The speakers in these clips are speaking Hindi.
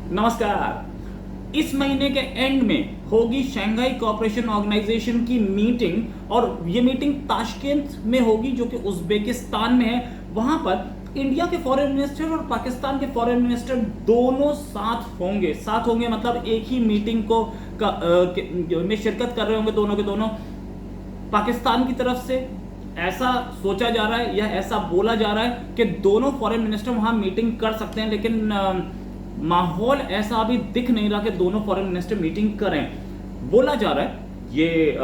नमस्कार। इस महीने के एंड में होगी शंघाई कोऑपरेशन ऑर्गेनाइजेशन की मीटिंग और ये मीटिंग ताशकेंत में होगी जो कि उज्बेकिस्तान में है। वहां पर इंडिया के फॉरेन मिनिस्टर और पाकिस्तान के फॉरेन मिनिस्टर दोनों साथ होंगे मतलब एक ही मीटिंग में शिरकत कर रहे होंगे दोनों के दोनों। पाकिस्तान की तरफ से ऐसा सोचा जा रहा है या ऐसा बोला जा रहा है कि दोनों फॉरेन मिनिस्टर वहां मीटिंग कर सकते हैं, लेकिन माहौल ऐसा अभी दिख नहीं रहा कि दोनों फॉरेन मिनिस्टर मीटिंग करें। बोला जा रहा है ये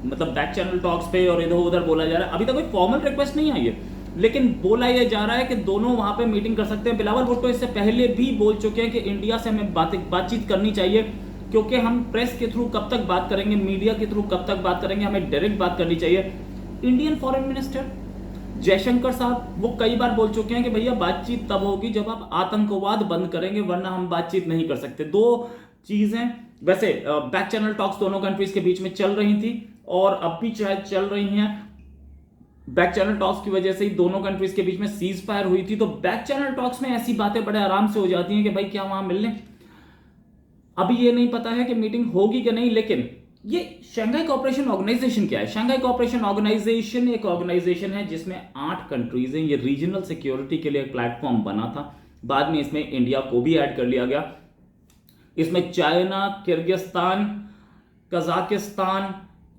मतलब बैक चैनल टॉक्स पे और इधर उधर बोला जा रहा है। अभी तक कोई फॉर्मल रिक्वेस्ट नहीं आई है, लेकिन बोला यह जा रहा है कि दोनों वहां पे मीटिंग कर सकते हैं। बिलावल भुट्टो इससे पहले भी बोल चुके हैं कि इंडिया से हमें बातचीत करनी चाहिए, क्योंकि हम प्रेस के थ्रू कब तक बात करेंगे, मीडिया के थ्रू कब तक बात करेंगे, हमें डायरेक्ट बात करनी चाहिए। इंडियन फॉरेन मिनिस्टर जयशंकर साहब वो कई बार बोल चुके हैं कि भैया बातचीत तब होगी जब आप आतंकवाद बंद करेंगे, वरना हम बातचीत नहीं कर सकते। दो चीजें वैसे बैक चैनल टॉक्स दोनों कंट्रीज के बीच में चल रही थी और अब भी शायद चल रही हैं। बैक चैनल टॉक्स की वजह से ही दोनों कंट्रीज के बीच में सीज फायर हुई थी। तो बैक चैनल टॉक्स में ऐसी बातें बड़े आराम से हो जाती हैं कि भाई क्या वहां मिल लें। अभी ये नहीं पता है कि मीटिंग होगी कि नहीं, लेकिन ये शंघाई कोऑपरेशन ऑर्गेनाइजेशन क्या है? शंघाई कोऑपरेशन ऑर्गेनाइजेशन एक ऑर्गेनाइजेशन है जिसमें 8 कंट्रीज हैं। ये रीजनल सिक्योरिटी के लिए एक प्लेटफॉर्म बना था, बाद में इसमें इंडिया को भी ऐड कर लिया गया। इसमें China, Kyrgyzstan, Kazakhstan,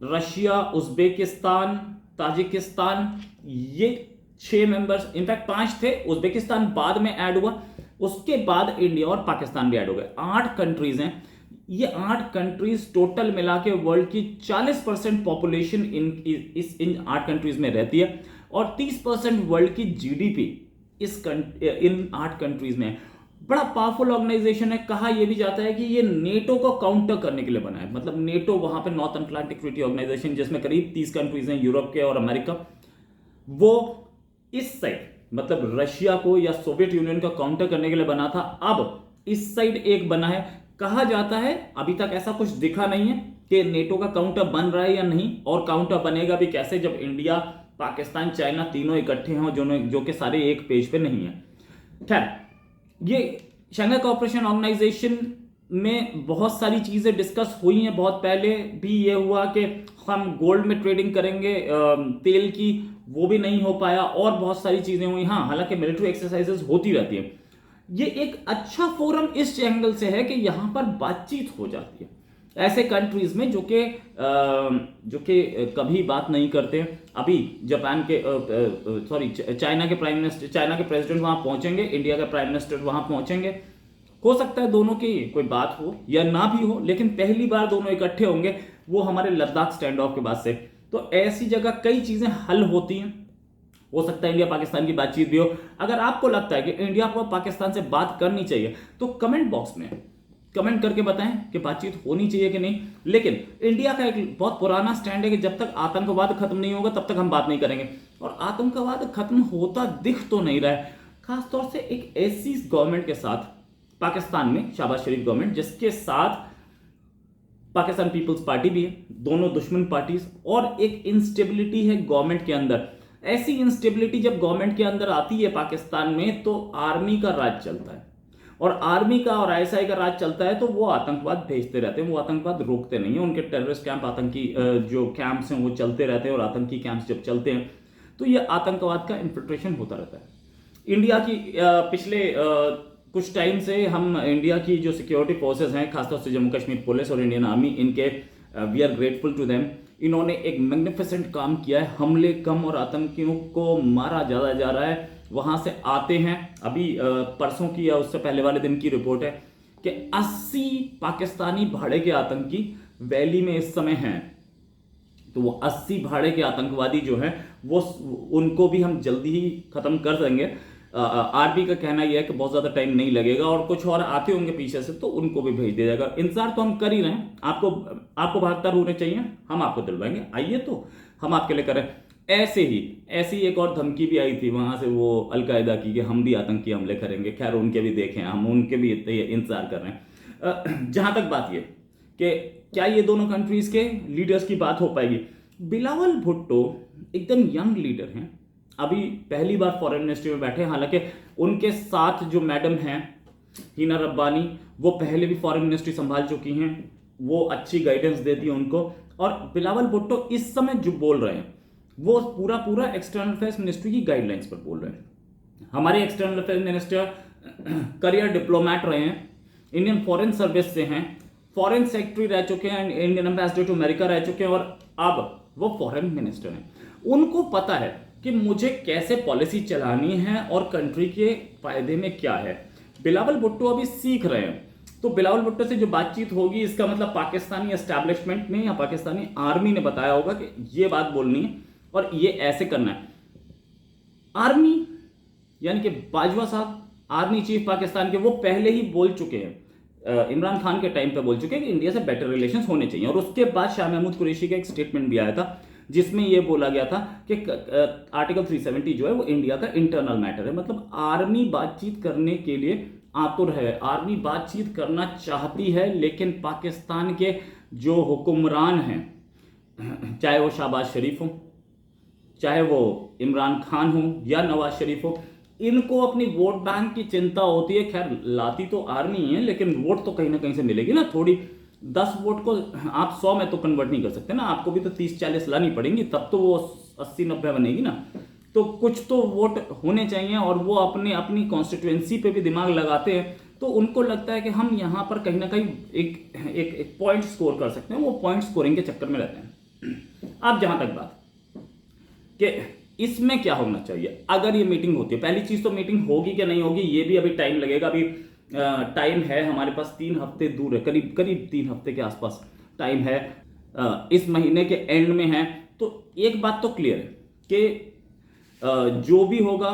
Russia, Uzbekistan, Tajikistan, ये 6 मेंबर्स, इनफैक्ट 5 थे, उज्बेकिस्तान बाद में ऐड हुआ, उसके बाद इंडिया और पाकिस्तान भी ऐड हो गए। 8 कंट्रीज हैं। ये 8 कंट्रीज टोटल मिला के वर्ल्ड की 40% पॉपुलेशन इन 8 कंट्रीज में रहती है और 30% वर्ल्ड की जीडीपी इन 8 कंट्रीज में है। बड़ा पावरफुल ऑर्गेनाइजेशन है। कहा यह भी जाता है कि ये नेटो को काउंटर करने के लिए बना है। मतलब नेटो वहां पे नॉर्थ अटलांटिक ट्रीटी ऑर्गेनाइजेशन जिसमें करीब 30 कंट्रीज हैं यूरोप के और अमेरिका, वो इस साइड मतलब रशिया को या सोवियत यूनियन को काउंटर करने के लिए बना था। अब इस साइड एक बना है। कहा जाता है, अभी तक ऐसा कुछ दिखा नहीं है कि नेटो का काउंटर बन रहा है या नहीं, और काउंटर बनेगा भी कैसे जब इंडिया, पाकिस्तान, चाइना तीनों इकट्ठे हों, जो कि सारे एक पेज पे नहीं है। खैर, ये शंघाई कोऑपरेशन ऑर्गेनाइजेशन में बहुत सारी चीजें डिस्कस हुई हैं। बहुत पहले भी ये हुआ कि हम गोल्ड में ट्रेडिंग करेंगे, तेल की, वो भी नहीं हो पाया और बहुत सारी चीजें हुई। हाँ, हालांकि मिलिट्री एक्सरसाइजेस होती रहती है। ये एक अच्छा फोरम इस एंगल से है कि यहां पर बातचीत हो जाती है ऐसे कंट्रीज में जो कि कभी बात नहीं करते। अभी जापान के चाइना के प्राइम मिनिस्टर, चाइना के प्रेसिडेंट वहां पहुंचेंगे, इंडिया के प्राइम मिनिस्टर वहां पहुंचेंगे। हो सकता है दोनों की कोई बात हो या ना भी हो, लेकिन पहली बार दोनों इकट्ठे होंगे, वो हमारे लद्दाख स्टैंड ऑफ के बाद से। तो ऐसी जगह कई चीजें हल होती हैं। हो सकता है इंडिया पाकिस्तान की बातचीत भी हो। अगर आपको लगता है कि इंडिया को पाकिस्तान से बात करनी चाहिए तो कमेंट बॉक्स में कमेंट करके बताएं कि बातचीत होनी चाहिए कि नहीं। लेकिन इंडिया का एक बहुत पुराना स्टैंड है कि जब तक आतंकवाद खत्म नहीं होगा तब तक हम बात नहीं करेंगे, और आतंकवाद खत्म होता दिख तो नहीं रहा है। खासतौर से एक ऐसी गवर्नमेंट के साथ, पाकिस्तान में शहबाज शरीफ गवर्नमेंट, जिसके साथ पाकिस्तान पीपल्स पार्टी भी है, दोनों दुश्मन पार्टीज, और एक इंस्टेबिलिटी है गवर्नमेंट के अंदर। ऐसी इंस्टेबिलिटी जब गवर्नमेंट के अंदर आती है पाकिस्तान में, तो आर्मी का राज चलता है, और आर्मी का और आईएसआई का राज चलता है, तो वो आतंकवाद भेजते रहते हैं, वो आतंकवाद रोकते नहीं है। उनके टेररिस्ट कैंप, आतंकी जो कैंप्स हैं वो चलते रहते हैं, और आतंकी कैंप्स जब चलते हैं तो ये आतंकवाद का इन्फिल्ट्रेशन होता रहता है। इंडिया की पिछले कुछ टाइम से हम इंडिया की जो सिक्योरिटी फोर्सेज हैं, खासतौर से जम्मू कश्मीर पुलिस और इंडियन आर्मी, इनके we are grateful to them. इन्होंने एक मैग्निफिसेंट काम किया है। हमले कम और आतंकियों को मारा ज़्यादा जा रहा है। वहां से आते हैं, अभी परसों की या उससे पहले वाले दिन की रिपोर्ट है कि 80 पाकिस्तानी भाड़े के आतंकी वैली में इस समय हैं। तो वो 80 भाड़े के आतंकवादी जो हैं वो, उनको भी हम जल्दी ही खत्म कर देंगे। आरबी का कहना यह है कि बहुत ज्यादा टाइम नहीं लगेगा, और कुछ और आते होंगे पीछे से तो उनको भी भेज दिया जाएगा। इंतजार तो हम कर ही रहे हैं। आपको 72 होने चाहिए, हम आपको दिलवाएंगे, आइए तो हम आपके लिए करें। ऐसी एक और धमकी भी आई थी वहां से, वो अलकायदा की, कि हम भी आतंकी हमले करेंगे। खैर, उनके भी देखें, हम उनके भी इंतजार कर रहे हैं। जहां तक बात ये कि क्या ये दोनों कंट्रीज के लीडर्स की बात हो पाएगी। बिलावल भुट्टो एकदम यंग लीडर हैं, अभी पहली बार फॉरेन मिनिस्ट्री में बैठे। हालांकि उनके साथ जो मैडम हैं हिना रब्बानी, वो पहले भी फॉरेन मिनिस्ट्री संभाल चुकी हैं, वो अच्छी गाइडेंस देती है उनको। और बिलावल भुट्टो इस समय जो बोल रहे हैं वो पूरा पूरा एक्सटर्नल अफेयर्स मिनिस्ट्री की गाइडलाइंस पर बोल रहे हैं। हमारे external affairs minister career diplomat रहे हैं, इंडियन फॉरेन सर्विस से हैं, फॉरेन सेक्रेटरी रह चुके हैं, इंडियन एम्बेसडर टू अमेरिका रह चुके हैं, और अब वो फॉरेन मिनिस्टर हैं। उनको पता है कि मुझे कैसे पॉलिसी चलानी है और कंट्री के फायदे में क्या है। बिलावल भुट्टो अभी सीख रहे हैं, तो बिलावल भुट्टो से जो बातचीत होगी इसका मतलब पाकिस्तानी एस्टैब्लिशमेंट ने या पाकिस्तानी आर्मी ने बताया होगा कि ये बात बोलनी है और ये ऐसे करना है। आर्मी यानी कि बाजवा साहब, आर्मी चीफ पाकिस्तान के, वो पहले ही बोल चुके हैं, इमरान खान के टाइम पे बोल चुके हैं कि इंडिया से बेटर रिलेशंस होने चाहिए। और उसके बाद शाह महमूद कुरैशी का एक स्टेटमेंट भी आया था जिसमें यह बोला गया था कि आर्टिकल 370 जो है वो इंडिया का इंटरनल मैटर है। मतलब आर्मी बातचीत करने के लिए आतुर है, आर्मी बातचीत करना चाहती है, लेकिन पाकिस्तान के जो हुक्मरान हैं, चाहे वो शहबाज शरीफ हो, चाहे वो इमरान खान हो या नवाज शरीफ हो, इनको अपनी वोट बैंक की चिंता होती है। खैर लाती तो आर्मी है, लेकिन वोट तो कहीं ना कहीं से मिलेगी ना थोड़ी। 10 वोट को आप 100 में तो कन्वर्ट नहीं कर सकते ना, आपको भी तो 30-40 लानी पड़ेंगी, तब तो वो 80-90 बनेगी ना। तो कुछ तो वोट होने चाहिए, और वो अपनी कॉन्स्टिट्यूएंसी पे भी दिमाग लगाते हैं। तो उनको लगता है कि हम यहाँ पर कहीं ना कहीं एक पॉइंट स्कोर कर सकते हैं, वो पॉइंट स्कोरिंग के चक्कर में रहते हैं। अब जहां तक बात कि इसमें क्या होना चाहिए अगर ये मीटिंग होती है, पहली चीज तो मीटिंग होगी क्या नहीं होगी ये भी अभी टाइम लगेगा। अभी टाइम है हमारे पास, 3 हफ्ते दूर है, करीब 3 हफ्ते के आसपास टाइम है, इस महीने के एंड में है। तो एक बात तो क्लियर है कि जो भी होगा,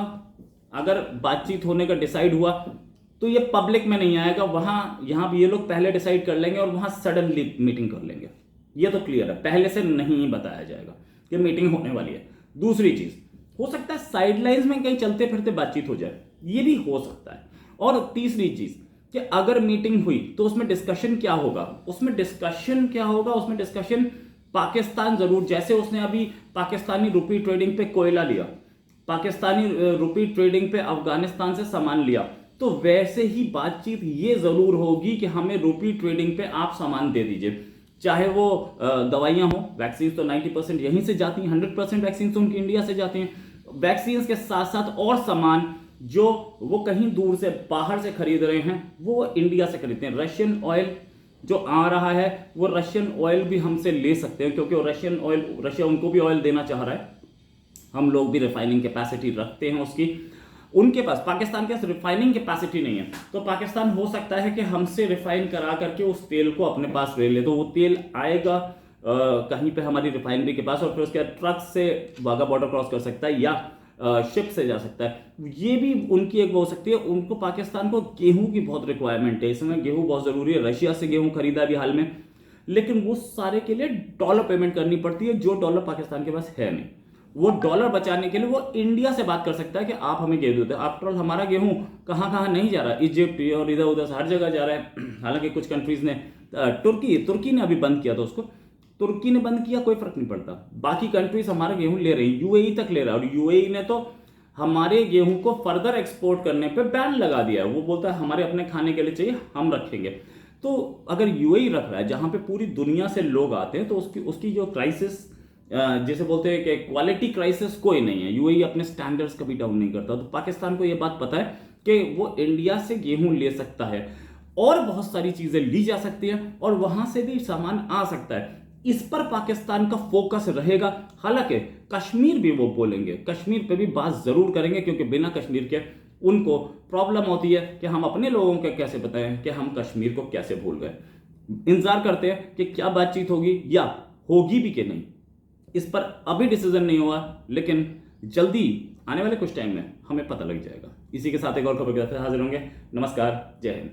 अगर बातचीत होने का डिसाइड हुआ तो ये पब्लिक में नहीं आएगा, यहाँ भी ये लोग पहले डिसाइड कर लेंगे और वहां सडनली मीटिंग कर लेंगे। ये तो क्लियर है, पहले से नहीं बताया जाएगा कि मीटिंग होने वाली है। दूसरी चीज, हो सकता है साइडलाइंस में कहीं चलते फिरते बातचीत हो जाए, ये भी हो सकता है। और तीसरी चीज कि अगर मीटिंग हुई तो उसमें डिस्कशन क्या होगा, उसमें डिस्कशन पाकिस्तान जरूर, जैसे उसने अभी पाकिस्तानी रुपी ट्रेडिंग पे कोयला लिया, पाकिस्तानी रुपी ट्रेडिंग पे अफगानिस्तान से सामान लिया, तो वैसे ही बातचीत ये जरूर होगी कि हमें रुपी ट्रेडिंग पे आप सामान दे दीजिए। चाहे वो दवाइयां हो, वैक्सीन तो 90% यहीं से जाती हैं, 100% वैक्सीन तो उनकी इंडिया से जाती हैं। वैक्सीन के साथ साथ और सामान जो वो कहीं दूर से बाहर से खरीद रहे हैं वो इंडिया से खरीदते हैं। रशियन ऑयल जो आ रहा है, वो रशियन ऑयल भी हमसे ले सकते हैं, क्योंकि रशियन ऑयल, रशिया उनको भी ऑयल देना चाह रहा है। हम लोग भी रिफाइनिंग कैपेसिटी रखते हैं उसकी, उनके पास, पाकिस्तान के पास रिफाइनिंग कैपेसिटी नहीं है, तो पाकिस्तान हो सकता है कि हमसे रिफाइन करा करके उस तेल को अपने पास ले ले। तो वो तेल आएगा कहीं पे हमारी रिफाइनरी के पास, और फिर उसके बाद ट्रक से वाघा बॉर्डर क्रॉस कर सकता है या शिप से जा सकता है। ये भी उनकी एक वो हो सकती है। उनको, पाकिस्तान को गेहूं की बहुत रिक्वायरमेंट है, इसमें गेहूं बहुत जरूरी है। रशिया से गेहूं खरीदा भी हाल में, लेकिन वो सारे के लिए डॉलर पेमेंट करनी पड़ती है, जो डॉलर पाकिस्तान के पास है नहीं। वो डॉलर बचाने के लिए वो इंडिया से बात कर सकता है कि आप हमें गेहूं देते हैं। आफ्टर ऑल हमारा गेहूं कहाँ कहाँ नहीं जा रहा, इजिप्ट और इधर उधर हर जगह जा रहा है। हालांकि कुछ कंट्रीज ने, तुर्की ने अभी बंद किया था उसको, तुर्की ने बंद किया, कोई फर्क नहीं पड़ता। बाकी कंट्रीज हमारा गेहूं ले रही, यूएई तक ले रहा है, और यूएई ने तो हमारे गेहूं को फर्दर एक्सपोर्ट करने पे बैन लगा दिया है। वो बोलता है हमारे अपने खाने के लिए चाहिए, हम रखेंगे। तो अगर यूएई रख रहा है जहां पे पूरी दुनिया से लोग आते हैं, तो उसकी जो क्राइसिस, जैसे बोलते हैं कि क्वालिटी क्राइसिस कोई नहीं है। यूएई अपने स्टैंडर्ड्स कभी डाउन नहीं करता। तो पाकिस्तान को यह बात पता है कि वो इंडिया से गेहूं ले सकता है, और बहुत सारी चीजें ली जा सकती है, और वहां से भी सामान आ सकता है। इस पर पाकिस्तान का फोकस रहेगा। हालांकि कश्मीर भी वो बोलेंगे, कश्मीर पे भी बात जरूर करेंगे, क्योंकि बिना कश्मीर के उनको प्रॉब्लम होती है कि हम अपने लोगों को कैसे बताएं कि हम कश्मीर को कैसे भूल गए। इंतजार करते हैं कि क्या बातचीत होगी या होगी भी कि नहीं, इस पर अभी डिसीजन नहीं हुआ, लेकिन जल्दी आने वाले कुछ टाइम में हमें पता लग जाएगा। इसी के साथ एक और खबर के साथ हाजिर होंगे। नमस्कार, जय हिंद।